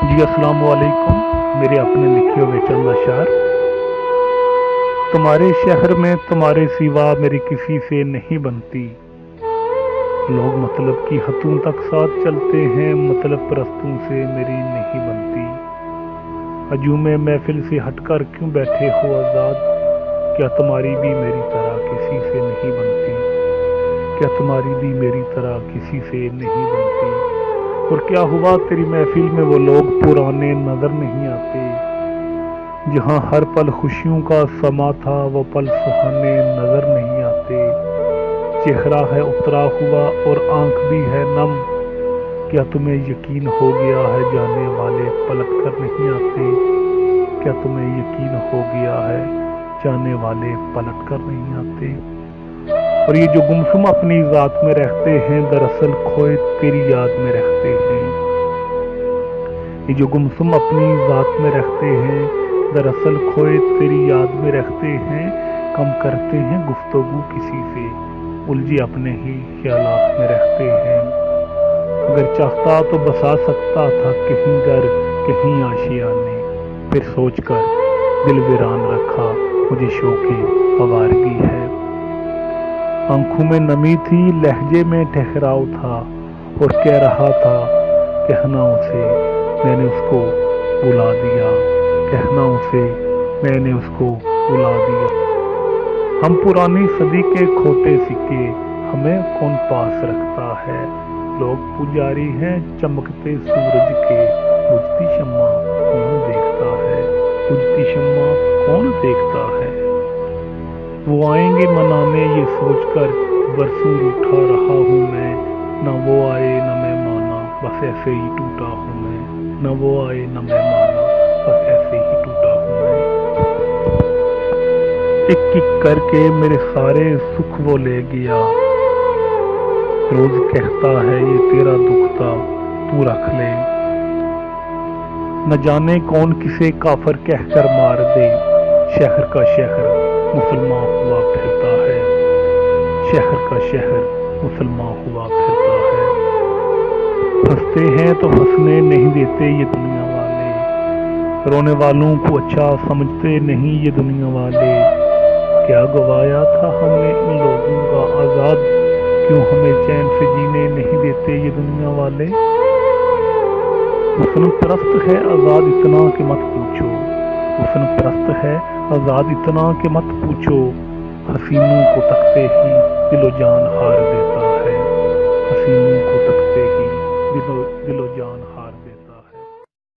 جی السلام علیکم، میرے اپنے لکھے ہوئے چند اشعار۔ تمہارے شہر میں تمہارے سوا میری کسی سے نہیں بنتی، لوگ مطلب کی حدوں تک ساتھ چلتے ہیں، مطلب پرستوں سے میری نہیں بنتی۔ ہجوم محفل سے ہٹ کر کیوں بیٹھے ہو آزاد، کیا تمہاری بھی میری طرح کسی سے نہیں بنتی؟ کیا تمہاری بھی میری طرح کسی سے نہیں بنتی؟ اور کیا ہوا تیری محفل میں وہ لوگ پرانے نظر نہیں آتے؟ جہاں ہر پل خوشیوں کا سما تھا وہ پل سہانے نظر نہیں آتے۔ چہرہ ہے اترا ہوا اور آنکھ بھی ہے نم، کیا تمہیں یقین ہو گیا ہے جانے والے پلٹ کر نہیں آتے؟ کیا تمہیں یقین ہو گیا ہے جانے والے پلٹ کر نہیں آتے؟ اور یہ جو گمسم اپنی ذات میں رہتے ہیں دراصل کھوئے تیری یاد میں رہتے ہیں۔ یہ جو گمسم اپنی ذات میں رہتے ہیں دراصل کھوئے تیری یاد میں رہتے ہیں۔ کم کرتے ہیں گفتگو کسی سے، الجھے اپنے ہی خیالات میں رہتے ہیں۔ اگر چاہتا تو بسا سکتا تھا کہیں در کہیں آشیانے، پھر سوچ کر دل ویران رکھا مجھے شوق آوارگی ہے۔ آنکھوں میں نمی تھی لہجے میں ٹھہراؤ تھا، اور کہہ رہا تھا کہنا اسے میں نے اس کو بلا دیا، کہنا اسے میں نے اس کو بلا دیا۔ ہم پرانی صدی کے کھوٹے سکے، ہمیں کون پاس رکھتا ہے؟ لوگ پجاری ہیں چمکتے سورج کے، بجھتی شمع کون دیکھتا ہے؟ بجھتی شمع کون دیکھتا ہے؟ وہ آئیں گے منانے یہ سوچ کر برسوں روٹھا رہا ہوں میں، نہ وہ آئے نہ میں مانا بس ایسے ہی ٹوٹا ہوں میں، نہ وہ آئے نہ میں مانا بس ایسے ہی ٹوٹا ہوں میں۔ ایک ایک کر کے میرے سارے سکھ وہ لے گیا، روز کہتا ہے یہ تیرا دکھ تھا تو رکھ لے۔ نہ جانے کون کسے کافر کہہ کر مار دے، شہر کا شہر مسلمان ہوا پھرتا ہے، شہر کا شہر مسلمان ہوا پھرتا ہے۔ ہنستے ہیں تو ہنسنے نہیں دیتے یہ دنیا والے، رونے والوں کو اچھا سمجھتے نہیں یہ دنیا والے۔ کیا گوایا تھا ہم نے ان لوگوں کا آزاد، کیوں ہمیں چین سے جینے نہیں دیتے یہ دنیا والے۔ حسن پرست ہے آزاد اتنا کہ مت پوچھو، حسن پرست ہے آزاد اتنا کہ مت پوچھو، حسینوں کو تکتے ہی دل و جان ہار دیتا ہے، حسینوں کو تکتے ہی دل و جان